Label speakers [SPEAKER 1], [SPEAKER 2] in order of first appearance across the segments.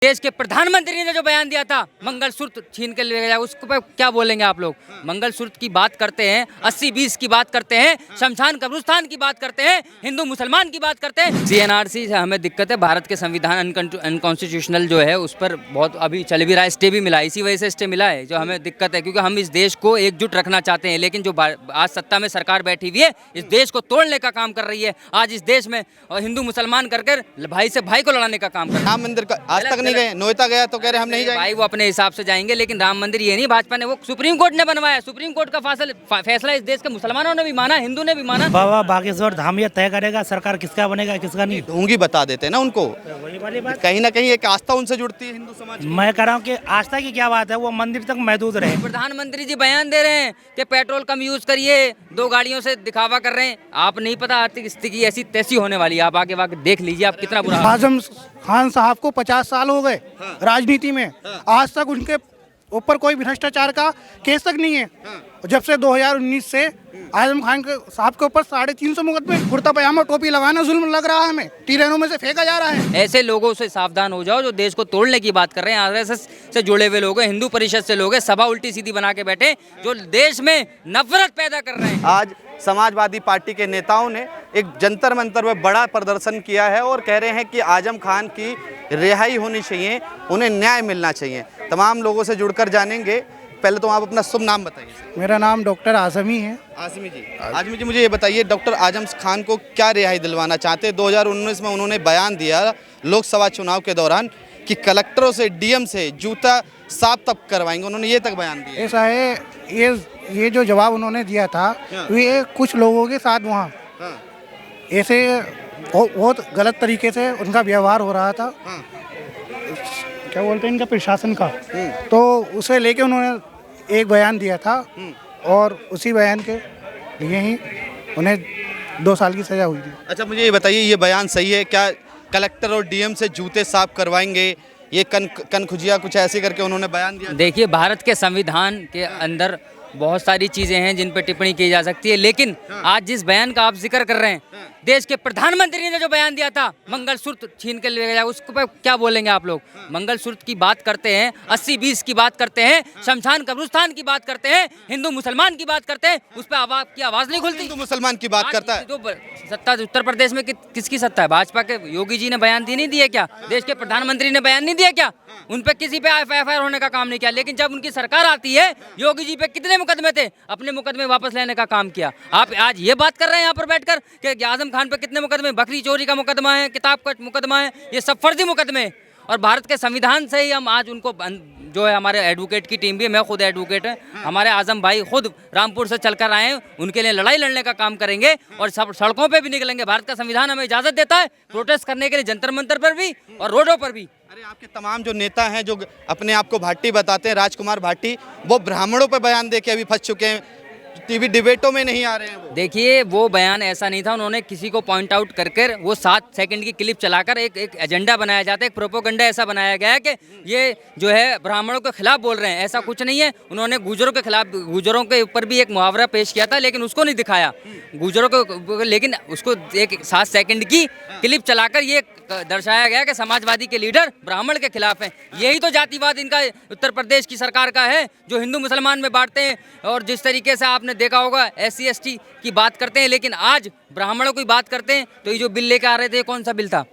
[SPEAKER 1] देश के प्रधानमंत्री ने जो बयान दिया था मंगलसूत्र छीन के ले गया, उसको पे क्या बोलेंगे आप लोग? मंगलसूत्र की बात करते हैं, 80-20 की बात करते हैं, शमशान कब्रिस्तान की बात करते हैं, हिंदू मुसलमान की बात करते हैं। CNRC से हमें दिक्कत है, भारत के संविधान अनकॉन्स्टिट्यूशनल जो है उस पर बहुत अभी चल भी रहा है, स्टे भी मिला है, इसी वजह से स्टे मिला है जो हमें दिक्कत है, क्योंकि हम इस देश को एकजुट रखना चाहते हैं। लेकिन जो आज सत्ता में सरकार बैठी हुई है इस देश को तोड़ने का काम कर रही है। आज इस देश में हिंदू मुसलमान कर भाई से भाई को लड़ाने का काम कर रही है।
[SPEAKER 2] राम मंदिर का आज तक नहीं गए, नोएडा गया तो कह रहे हम नहीं जाएंगे।
[SPEAKER 1] भाई वो अपने हिसाब से जाएंगे, लेकिन राम मंदिर ये नहीं भाजपा ने, वो सुप्रीम कोर्ट ने बनवाया। सुप्रीम कोर्ट का फैसला इस देश के मुसलमानों ने भी माना, हिंदू ने भी माना।
[SPEAKER 3] बाबा बागेश्वर धाम ये तय करेगा सरकार किसका बनेगा किसका नहीं।
[SPEAKER 2] ढोंगी बता देते हैं ना उनको,
[SPEAKER 3] वही वाली बात।
[SPEAKER 2] कहीं ना कहीं एक आस्था उनसे जुड़ती है हिंदू समाज की।
[SPEAKER 3] मैं कह रहा हूँ कि आस्था की क्या बात है, वो मंदिर तक महदूद रहे।
[SPEAKER 1] प्रधानमंत्री जी बयान दे रहे हैं कि पेट्रोल कम यूज करिए, 2 गाड़ियों से दिखावा कर रहे हैं। आप नहीं पता आर्थिक स्थिति ऐसी तैसी होने वाली है, आप आगे देख लीजिए आप कितना बुरा।
[SPEAKER 4] आजम खान साहब को 50 साल हो गए राजनीति में, आज तक उनके ऊपर कोई भ्रष्टाचार का केस तक नहीं है। जब से 2019 से आजम खान साहब के ऊपर 350 मुकदमे, कुर्ता पजामा टोपी लगाना जुल्म लग रहा है, हमें ट्रेनों में से फेंका जा रहा है।
[SPEAKER 1] ऐसे लोगों से सावधान हो जाओ जो देश को तोड़ने की बात कर रहे हैं। RSS से जुड़े हुए लोग हैं, हिंदू परिषद से लोग हैं, सभा उल्टी सीधी बना के बैठे जो देश में नफरत पैदा कर रहे हैं।
[SPEAKER 2] आज समाजवादी पार्टी के नेताओं ने एक जंतर मंतर में बड़ा प्रदर्शन किया है और कह रहे हैं कि आजम खान की रिहाई होनी चाहिए, उन्हें न्याय मिलना चाहिए। तमाम लोगों से जुड़कर जानेंगे। पहले तो आप अपना शुभ नाम बताइए।
[SPEAKER 4] मेरा नाम डॉक्टर आजमी है।
[SPEAKER 2] आजमी जी मुझे ये बताइए, डॉक्टर आजम खान को क्या रिहाई दिलवाना चाहते हैं? 2019 में उन्होंने बयान दिया लोकसभा चुनाव के दौरान कि कलेक्टरों से डीएम से जूता साफ तक करवाएंगे, उन्होंने ये तक बयान दिया।
[SPEAKER 4] ऐसा है, ये जो जवाब उन्होंने दिया था ये कुछ लोगों के साथ वहाँ ऐसे बहुत गलत तरीके से उनका व्यवहार हो रहा था। क्या बोलते हैं इनका प्रशासन का, तो उसे लेके उन्होंने एक बयान दिया था और उसी बयान के लिए ही उन्हें 2 साल की सज़ा हुई थी।
[SPEAKER 2] अच्छा मुझे ये बताइए, ये बयान सही है क्या? कलेक्टर और डीएम से जूते साफ करवाएंगे, ये कन खुजिया कुछ ऐसे करके उन्होंने बयान दिया।
[SPEAKER 1] देखिए, भारत के संविधान के अंदर बहुत सारी चीजें हैं जिन पर टिप्पणी की जा सकती है, लेकिन आज जिस बयान का आप जिक्र कर रहे हैं, देश के प्रधानमंत्री ने जो बयान दिया था मंगलसूत्र छीन के ले गया, उसको पे क्या बोलेंगे आप लोग? मंगलसूत्र की बात करते हैं, 80-20 की बात करते हैं, शमशान कब्रिस्तान की बात करते हैं, हिंदू मुसलमान की बात करते हैं, उस पर आपकी आवाज नहीं खुलती।
[SPEAKER 2] हिंदू मुसलमान की बात करता है।
[SPEAKER 1] जो सत्ता उत्तर प्रदेश में किसकी सत्ता है? भाजपा के योगी जी ने बयान नहीं दिया क्या? देश के प्रधानमंत्री ने बयान नहीं दिया क्या? उन पे किसी पे FIR होने का काम नहीं किया। लेकिन जब उनकी सरकार आती है, योगी जी पे कितने मुकदमे थे, अपने मुकदमे वापस लेने का काम किया। आप आज ये बात कर रहे हैं यहाँ पर बैठकर कि आजम खान पे कितने मुकदमे, बकरी चोरी का मुकदमा है, किताब का मुकदमा है, ये सब फर्जी मुकदमे। और भारत के संविधान से ही हम आज उनको, जो है हमारे एडवोकेट की टीम भी, मैं खुद एडवोकेट है, हमारे आजम भाई खुद रामपुर से चलकर आए हैं, उनके लिए लड़ाई लड़ने का काम करेंगे और सब सड़कों पे भी निकलेंगे। भारत का संविधान हमें इजाजत देता है प्रोटेस्ट करने के लिए, जंतर मंतर पर भी और रोडों पर भी।
[SPEAKER 2] अरे आपके तमाम जो नेता हैं जो अपने आप को भाटी बताते हैं, राजकुमार भाटी, वो ब्राह्मणों पे बयान दे के अभी फंस चुके हैं, टीवी डिबेटों में नहीं आ रहे हैं वो।
[SPEAKER 1] देखिए, वो बयान ऐसा नहीं था, उन्होंने किसी को पॉइंट आउट करके वो 7 सेकंड की क्लिप चलाकर एक एजेंडा बनाया जाता है, एक प्रोपोगंडा ऐसा बनाया गया है कि ये जो है ब्राह्मणों के खिलाफ बोल रहे हैं। ऐसा कुछ नहीं है। उन्होंने गुजरों के खिलाफ, गुजरों के ऊपर भी एक मुहावरा पेश किया था, लेकिन उसको नहीं दिखाया गुजरों को, लेकिन उसको एक 7 सेकंड की क्लिप चलाकर ये दर्शाया गया कि समाजवादी के लीडर ब्राह्मण के खिलाफ हैं। यही तो जातिवाद इनका उत्तर प्रदेश की सरकार का है, जो हिंदू मुसलमान में बांटते हैं। और जिस तरीके से आपने देखा होगा SC ST की बात करते हैं, लेकिन आज ब्राह्मणों की बात करते हैं। तो ये जो बिल लेकर आ रहे थे, कौन सा बिल था?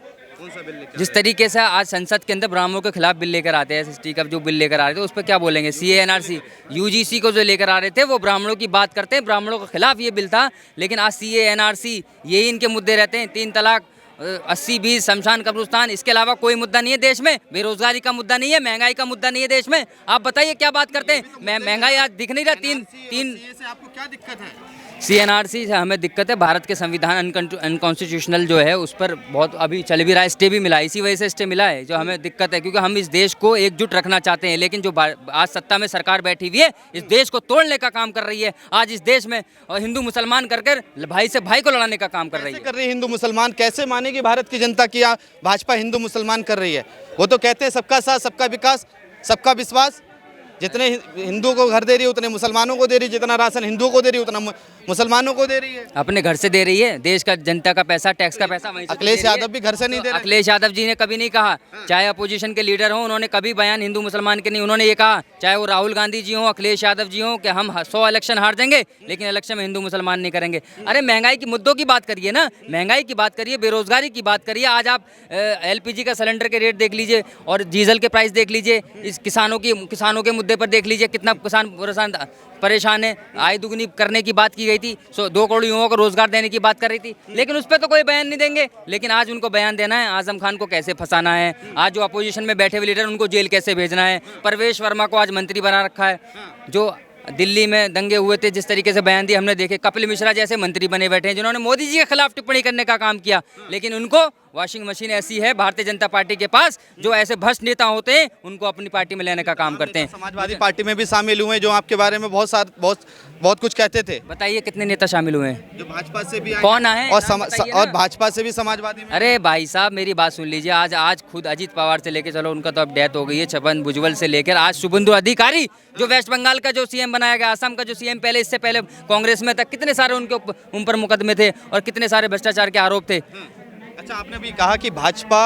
[SPEAKER 1] जिस तरीके से आज संसद के अंदर ब्राह्मणों के खिलाफ बिल लेकर आते हैं, SST का जो बिल लेकर आ रहे थे, उस पर क्या बोलेंगे? CA-NRC UGC को जो लेकर आ रहे थे, वो ब्राह्मणों की बात करते हैं, ब्राह्मणों के खिलाफ ये बिल था। लेकिन आज CA-NRC यही इनके मुद्दे रहते हैं, 3 तलाक, 80-20, शमशान कब्रिस्तान, इसके अलावा कोई मुद्दा नहीं है देश में। बेरोजगारी का मुद्दा नहीं है, महंगाई का मुद्दा नहीं है देश में। आप बताइए क्या बात करते हैं? महंगाई आज दिख नहीं रहा। तीन
[SPEAKER 2] से आपको क्या दिक्कत है?
[SPEAKER 1] CNRC से हमें दिक्कत है, भारत के संविधान अनकॉन्स्टिट्यूशनल जो है उस पर बहुत अभी चल भी रहा है, स्टे भी मिला है, इसी वजह से स्टे मिला है जो हमें दिक्कत है, क्योंकि हम इस देश को एकजुट रखना चाहते हैं। लेकिन जो आज सत्ता में सरकार बैठी हुई है इस देश को तोड़ने का काम कर रही है। आज इस देश में हिंदू मुसलमान कर भाई से भाई को लड़ाने का काम कर रही है।
[SPEAKER 2] हिंदू मुसलमान कैसे मानेगी भारत की जनता की भाजपा हिंदू मुसलमान कर रही है? वो तो कहते हैं सबका साथ, सबका विकास, सबका विश्वास। जितने हिंदुओं को घर दे रही है उतने मुसलमानों को दे रही, जितना राशन हिंदुओं को दे रही है उतना मुसलमानों को दे रही है।
[SPEAKER 1] अपने घर से दे रही है, देश का जनता का पैसा, टैक्स का पैसा वहीं से
[SPEAKER 2] अखिलेश
[SPEAKER 1] दे रही है।
[SPEAKER 2] यादव भी घर से नहीं दे रहे।
[SPEAKER 1] अखिलेश यादव जी ने कभी नहीं कहा, चाहे अपोजिशन के लीडर हों, उन्होंने कभी बयान हिंदू मुसलमान के नहीं, उन्होंने ये कहा, चाहे वो राहुल गांधी जी हों, अखिलेश यादव जी हों, कि हम 100 इलेक्शन हार जाएंगे लेकिन इलेक्शन में हिंदू मुसलमान नहीं करेंगे। अरे महंगाई की मुद्दों की बात करिए ना, महंगाई की बात करिए, बेरोजगारी की बात करिए। आज आप LPG का सिलेंडर के रेट देख लीजिए और डीजल के प्राइस देख लीजिए, इस किसानों के मुद्दे पर देख लीजिए, कितना किसान परेशान है। आय दुगनी करने की बात की गई थी, 2 करोड़ युवाओं को रोजगार देने की बात कर रही थी, लेकिन उस पर तो कोई बयान नहीं देंगे। लेकिन आज उनको बयान देना है आजम खान को कैसे फंसाना है, आज जो अपोजिशन में बैठे हुए लीडर उनको जेल कैसे भेजना है। परवेश वर्मा को आज मंत्री बना रखा है, जो दिल्ली में दंगे हुए थे जिस तरीके से बयान दिए हमने देखे। कपिल मिश्रा जैसे मंत्री बने बैठे हैं जिन्होंने मोदी जी के खिलाफ टिप्पणी करने का काम किया, लेकिन उनको वॉशिंग मशीन ऐसी है भारतीय जनता पार्टी के पास, जो ऐसे भ्रष्ट नेता होते हैं उनको अपनी पार्टी में लेने का काम करते हैं।
[SPEAKER 2] समाजवादी पार्टी में भी शामिल हुए जो आपके बारे में बहुत कुछ कहते थे।
[SPEAKER 1] बताइए कितने नेता शामिल हुए हैं?
[SPEAKER 2] जो भाजपा से भी आए
[SPEAKER 1] कौन आए?
[SPEAKER 2] और
[SPEAKER 1] नाम बताइए ना।
[SPEAKER 2] और भाजपा से भी समाजवादी में।
[SPEAKER 1] अरे भाई साहब मेरी बात सुन लीजिए, आज खुद अजीत पवार से लेकर, चलो उनका तो अब डेथ हो गई है, छगन भुजबल से लेकर आज शुभेंदु अधिकारी जो वेस्ट बंगाल का जो CM बनाया गया, असम का जो CM पहले, इससे पहले कांग्रेस में था, कितने सारे उनके ऊपर मुकदमे थे और कितने सारे भ्रष्टाचार के आरोप थे।
[SPEAKER 2] अच्छा, आपने भी कहा कि भाजपा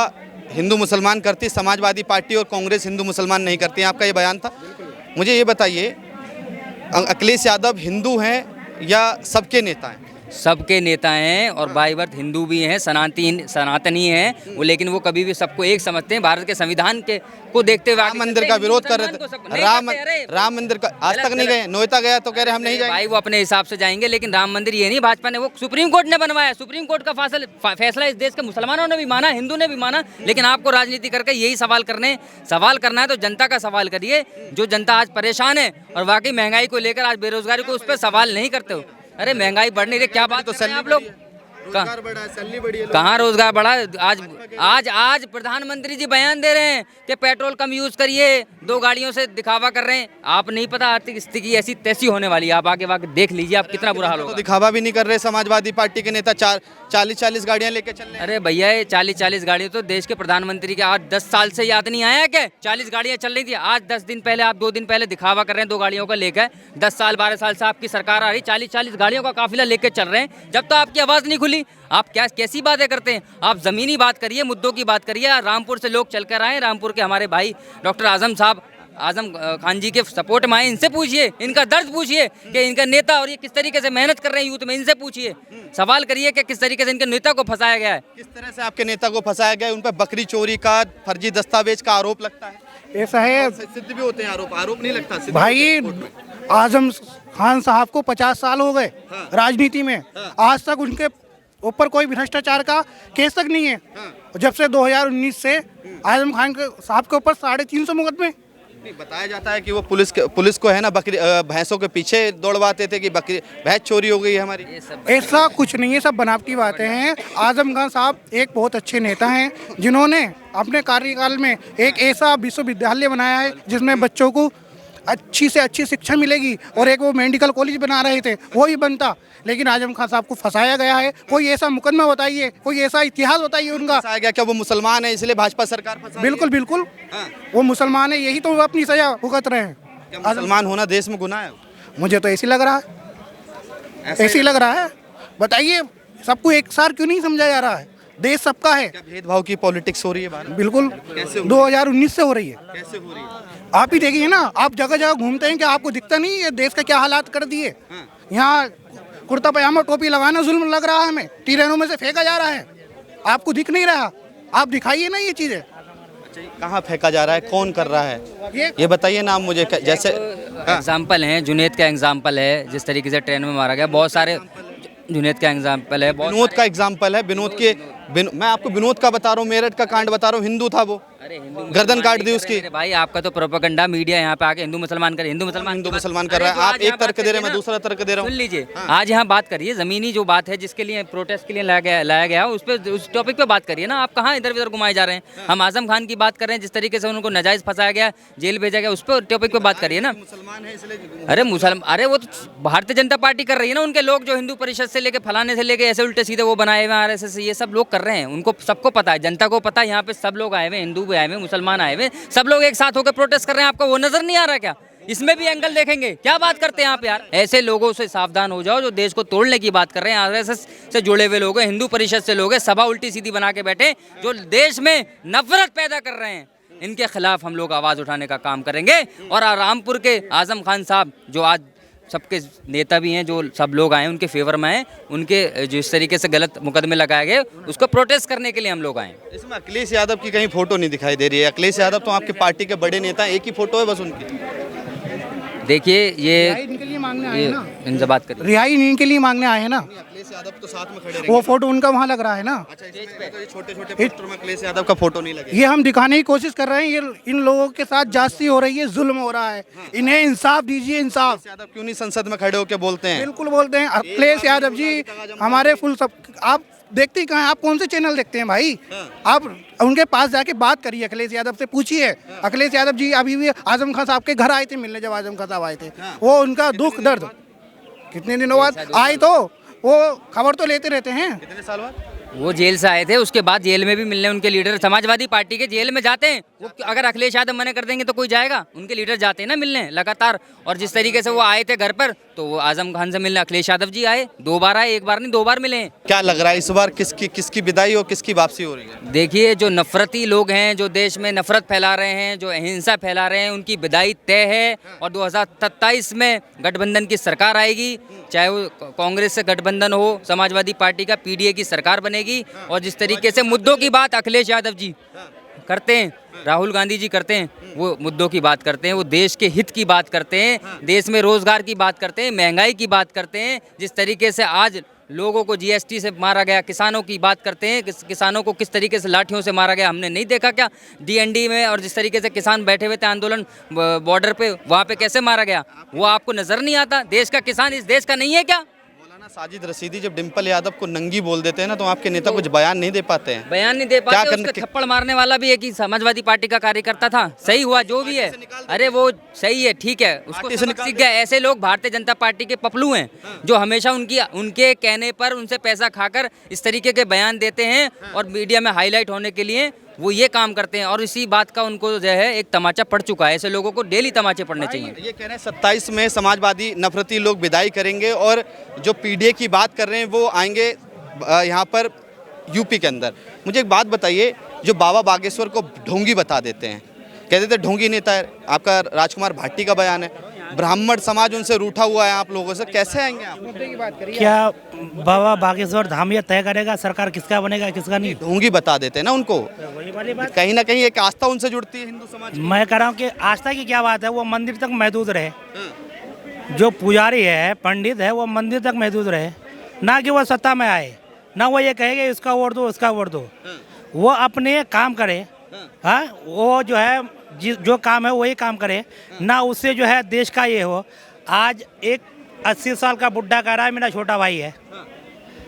[SPEAKER 2] हिंदू मुसलमान करती, समाजवादी पार्टी और कांग्रेस हिंदू मुसलमान नहीं करती, आपका ये बयान था। मुझे ये बताइए, अखिलेश यादव हिंदू हैं या सबके नेता हैं?
[SPEAKER 1] सबके नेता हैं और बाई बर्थ हिंदू भी हैं, सनातनी हैं वो, लेकिन वो कभी भी सबको एक समझते हैं। भारत के संविधान के को देखते हुए
[SPEAKER 2] राम मंदिर का विरोध कर रहे थे। राम मंदिर का आज तक नहीं गए, नोएडा गया तो कह रहे हम नहीं जाएंगे।
[SPEAKER 1] भाई वो अपने हिसाब से जाएंगे, लेकिन राम मंदिर ये नहीं, भाजपा ने, वो सुप्रीम कोर्ट ने बनवाया, सुप्रीम कोर्ट का फैसला इस देश के मुसलमानों ने भी माना, हिंदू ने भी माना। लेकिन आपको राजनीति करके यही सवाल करना है तो जनता का सवाल करिए। जो जनता आज परेशान है और वाकई महंगाई को लेकर, आज बेरोजगारी को, उस पर सवाल नहीं करते हो। अरे महंगाई बढ़ नहीं रही, क्या बात तो आप लोग, कहाँ रोजगार बढ़ा? आज प्रधानमंत्री जी बयान दे रहे हैं कि पेट्रोल कम यूज करिए, 2 गाड़ियों से दिखावा कर रहे हैं। आप नहीं पता आर्थिक स्थिति ऐसी तैसी होने वाली है, आप आगे देख लीजिए, आप कितना बुरा हाल होगा।
[SPEAKER 2] दिखावा भी नहीं कर रहे समाजवादी पार्टी के नेता, 40-40 गाड़ियां लेके चल रहे हैं।
[SPEAKER 1] अरे भैया ये 40-40 गाड़ियाँ तो देश के प्रधानमंत्री के आज 10 साल से याद नहीं आया क्या? 40 गाड़ियाँ चल रही थी, आज 10 दिन पहले, आप 2 दिन पहले दिखावा कर रहे हैं 2 गाड़ियों का लेकर। 10 साल 12 साल से आपकी सरकार आ रही, 40-40 गाड़ियों का काफिला लेकर चल रहे हैं, जब तो आपकी आवाज़ नहीं खुली। आप कैसी बातें करते हैं? आप ज़मीनी बात करिए, मुद्दों की बात करिए। रामपुर से लोग चल कर आए, रामपुर के हमारे भाई डॉक्टर आजम खान जी के सपोर्ट में आए, इनसे पूछिए, इनका दर्द पूछिए कि इनका नेता और ये किस तरीके से मेहनत कर रहे हैं यूथ में, इनसे पूछिए, सवाल करिए कि किस तरीके से इनके नेता को फंसाया गया है।
[SPEAKER 2] किस तरह से आपके नेता को फंसाया गया है? उन पर बकरी चोरी का, फर्जी दस्तावेज का आरोप लगता है।
[SPEAKER 4] ऐसा है
[SPEAKER 2] सिद्ध भी होते हैं आरोप नहीं लगता
[SPEAKER 4] भाई। आजम खान साहब को 50 साल हो गए राजनीति में, आज तक उनके ऊपर कोई भ्रष्टाचार का केस तक नहीं है। जब से 2019 से आजम खान साहब के ऊपर 350 मुकदमे।
[SPEAKER 2] नहीं, बताया जाता है कि वो पुलिस को है ना बकरी भैंसों के पीछे दौड़वाते थे कि बकरी भैंस चोरी हो गई है हमारी।
[SPEAKER 4] ऐसा कुछ नहीं है, सब बनावटी बातें हैं। आजम खान साहब एक बहुत अच्छे नेता हैं जिन्होंने अपने कार्यकाल में एक ऐसा विश्वविद्यालय बनाया है जिसमें बच्चों को अच्छी से अच्छी शिक्षा मिलेगी, और एक वो मेडिकल कॉलेज बना रहे थे, वो ही बनता। लेकिन आजम खान साहब को फंसाया गया है। कोई ऐसा मुकदमा बताइए, कोई ऐसा इतिहास बताइए उनका।
[SPEAKER 2] फंसाया गया क्या? वो मुसलमान है इसलिए भाजपा सरकार फंसा?
[SPEAKER 4] बिल्कुल वो मुसलमान है, यही तो वो अपनी सजा भुगत रहे हैं।
[SPEAKER 2] क्या मुसलमान होना देश में गुनाह है?
[SPEAKER 4] मुझे तो ऐसी लग रहा है, ऐसी लग रहा है। बताइए, सबको एक साथ क्यों नहीं समझा जा रहा है? देश सबका है।
[SPEAKER 2] क्या भेदभाव की पॉलिटिक्स हो रही है भारत?
[SPEAKER 4] बिल्कुल,
[SPEAKER 2] कैसे
[SPEAKER 4] 2019 से हो रही है।
[SPEAKER 2] कैसे हो रही है?
[SPEAKER 4] आप ही देखिए ना, आप जगह जगह घूमते हैं, क्या आपको दिखता नहीं है देश का क्या हालात कर दिए? यहाँ कुर्ता पजामा टोपी लगाना जुल्म लग रहा है, हमें ट्रेनों में से फेंका जा रहा है, आपको दिख नहीं रहा? आप दिखाइए ना ये चीजें।
[SPEAKER 2] कहाँ फेंका जा रहा है, कौन कर रहा है, ये बताइए नाम मुझे। जैसे
[SPEAKER 1] एग्जाम्पल हैं, जुनैद का एग्जाम्पल है, जिस तरीके से ट्रेन में मारा गया, बहुत सारे जुनैद का एग्जाम्पल है,
[SPEAKER 2] विनोद का एग्जाम्पल है। मैं आपको विनोद का बता रहा हूँ, मेरठ का कांड बता रहा हूँ, हिंदू था वो, गर्दन काट दी उसकी।
[SPEAKER 1] भाई आपका तो प्रोपेगेंडा मीडिया यहाँ पे आके हिंदू मुसलमान कर
[SPEAKER 2] रहा है। आप एक तर्क दे रहे हैं, मैं दूसरा तर्क दे रहा हूँ।
[SPEAKER 1] सुन लीजिए, आज यहाँ बात करिए, जमीनी जो बात है जिसके लिए प्रोटेस्ट के लिए लाया गया उस टॉपिक पे बात करिए ना। आप कहाँ इधर उधर घुमाए जा रहे हैं? हम आजम खान की बात कर रहे हैं, जिस तरीके से उनको नाजायज फंसाया गया, जेल भेजा गया, उस पर टॉपिक पे बात करिए ना। अरे वो तो भारतीय जनता पार्टी कर रही है ना, उनके लोग जो हिंदू परिषद से लेके फलाने से लेके ऐसे उल्टे सीधे वो बनाए हुए RSS, ये सब लोग कर रहे हैं। उनको सबको पता है, जनता को पता है, यहाँ पे सब लोग आए हुए, हिंदू भी आए हुए, मुसलमान आए हुए, सब लोग एक साथ होकर प्रोटेस्ट कर रहे हैं। आपको वो नजर नहीं आ रहा क्या? इसमें भी एंगल देखेंगे। क्या बात करते हैं आप यार? ऐसे लोगों से सावधान हो जाओ जो देश को तोड़ने की बात कर रहे हैं। आरएसएस से जुड़े हुए लोग हैं, हिंदू परिषद से लोग हैं, सभा उल्टी सीधी बना के बैठे जो देश में नफरत पैदा कर रहे हैं। इनके खिलाफ हम लोग आवाज़ उठाने का काम करेंगे। और रामपुर के आजम खान साहब जो आज सबके नेता भी हैं, जो सब लोग आए उनके फेवर में हैं, उनके जो इस तरीके से गलत मुकदमे लगाए गए उसको प्रोटेस्ट करने के लिए हम लोग आए।
[SPEAKER 2] इसमें अखिलेश यादव की कहीं फोटो नहीं दिखाई दे रही है। अखिलेश यादव तो आपकी पार्टी के बड़े नेता हैं, एक ही फोटो है बस उनकी।
[SPEAKER 1] देखिए
[SPEAKER 4] रिहाई इनके लिए मांगने आए हैं ना,
[SPEAKER 1] इनसे बात करिए।
[SPEAKER 4] रिहाई इनके लिए मांगने आए हैं ना।
[SPEAKER 2] अखिलेश यादव तो साथ में खड़े
[SPEAKER 4] वो फोटो उनका वहाँ लग रहा है ना।
[SPEAKER 2] अच्छा, इसमें तो ये छोटे-छोटे पोस्टर में अखिलेश यादव का फोटो नहीं लगे।
[SPEAKER 4] ये हम दिखाने की कोशिश कर रहे हैं, ये इन लोगों के साथ जास्ती हो रही है, जुल्म हो रहा है। इन्हें इंसाफ दीजिए, इंसाफ।
[SPEAKER 2] अखिलेश यादव क्यों नहीं संसद में खड़े होकर बोलते हैं?
[SPEAKER 4] बिल्कुल बोलते हैं अखिलेश यादव जी हमारे फुल सब। आप देखते ही कहाँ हैं? आप कौन से चैनल देखते हैं भाई? आप उनके पास जाके बात करिए, अखिलेश यादव से पूछिए। अखिलेश यादव जी अभी भी आजम खान साहब के घर आए थे मिलने, जब आजम खान साहब आए थे वो उनका दुख दर्द कितने दिनों बाद आए तो वो खबर तो लेते रहते हैं।
[SPEAKER 2] कितने साल बाद?
[SPEAKER 1] वो जेल से आए थे, उसके बाद जेल में भी मिलने उनके लीडर समाजवादी पार्टी के जेल में जाते हैं। वो अगर अखिलेश यादव मना कर देंगे तो कोई जाएगा? उनके लीडर जाते हैं ना मिलने लगातार। और जिस तरीके से वो आए थे घर पर, तो वो आजम खान से मिलने अखिलेश यादव जी आए, 2 बार आए, 1 बार नहीं 2 बार मिले हैं।
[SPEAKER 2] क्या लग रहा है इस बार किसकी विदाई और किसकी वापसी हो रही है?
[SPEAKER 1] देखिए, जो नफरती लोग हैं, जो देश में नफरत फैला रहे हैं, जो हिंसा फैला रहे हैं, उनकी विदाई तय है। और 2027 में गठबंधन की सरकार आएगी, चाहे वो कांग्रेस से गठबंधन हो, समाजवादी पार्टी का पीडीए की सरकार बनेगी। और जिस तरीके से मुद्दों की बात अखिलेश यादव जी करते हैं, राहुल गांधी जी करते हैं, वो मुद्दों की बात करते हैं, वो देश के हित की बात करते हैं, देश में रोजगार की बात करते हैं, महंगाई की बात करते हैं। जिस तरीके से आज लोगों को जीएसटी से मारा गया, किसानों की बात करते हैं, किसानों को किस तरीके से लाठियों से मारा गया, हमने नहीं देखा क्या डीएनडी में? और जिस तरीके से किसान बैठे हुए थे आंदोलन बॉर्डर पे, वहाँ पे कैसे मारा गया, वो आपको नजर नहीं आता? देश का किसान इस देश का नहीं है क्या?
[SPEAKER 2] साजिद रशीदी जब डिम्पल यादव को नंगी बोल देते हैं ना, तो आपके नेता कुछ बयान नहीं दे पाते हैं।
[SPEAKER 1] बयान नहीं दे पाते। उसको थप्पड़ मारने वाला भी एक ही समाजवादी पार्टी का कार्यकर्ता था। सही हुआ जो भी है, अरे वो सही है, ठीक है, उसको सबक सीख गया। ऐसे लोग भारतीय जनता पार्टी के पपलू हैं जो हमेशा उनके कहने पर उनसे पैसा खाकर इस तरीके के बयान देते हैं और मीडिया में हाईलाइट होने के लिए वो ये काम करते हैं। और इसी बात का उनको जो है एक तमाचा पड़ चुका है। ऐसे लोगों को डेली तमाचे पड़ने चाहिए।
[SPEAKER 2] ये कह रहे हैं 27 में समाजवादी नफरती लोग विदाई करेंगे और जो पीडीए की बात कर रहे हैं वो आएंगे यहाँ पर यूपी के अंदर। मुझे एक बात बताइए, जो बाबा बागेश्वर को ढोंगी बता देते हैं, कहते थे ढोंगी नेता है, आपका राजकुमार भाटी का बयान है, ब्राह्मण समाज उनसे रूठा हुआ है आप लोगों से, कैसे आएंगे आप?
[SPEAKER 3] क्या बाबा बागेश्वर धाम ये तय करेगा सरकार किसका बनेगा किसका नहीं?
[SPEAKER 2] ढोंगी बता देते हैं ना उनको।
[SPEAKER 3] वही वाली बात,
[SPEAKER 2] कहीं ना कहीं एक आस्था उनसे जुड़ती है हिंदू समाज की।
[SPEAKER 3] मैं कह रहा हूँ कि आस्था की क्या बात है, वो मंदिर तक महदूद रहे। जो पुजारी है, पंडित है, वो मंदिर तक महदूद रहे, ना कि वो सत्ता में आए, ना वो ये कहेगा इसका वोट दो उसका वोट दो। वो अपने काम करे, हाँ, वो जो है जो काम है वही काम करे, ना उससे जो है देश का ये हो। आज एक 80 साल का बुढ़ा कह रहा है मेरा छोटा भाई है,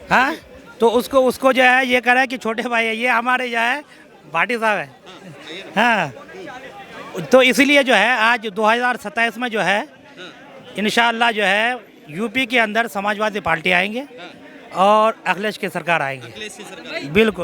[SPEAKER 3] हाँ, तो उसको जो है ये कह रहा है कि छोटे भाई है, ये हमारे जो है भाटी साहब है, हाँ। तो इसलिए जो है आज 2027 में जो है इंशाअल्लाह जो है यूपी के अंदर समाजवादी पार्टी आएंगे और अखिलेश की सरकार आएंगे, बिल्कुल।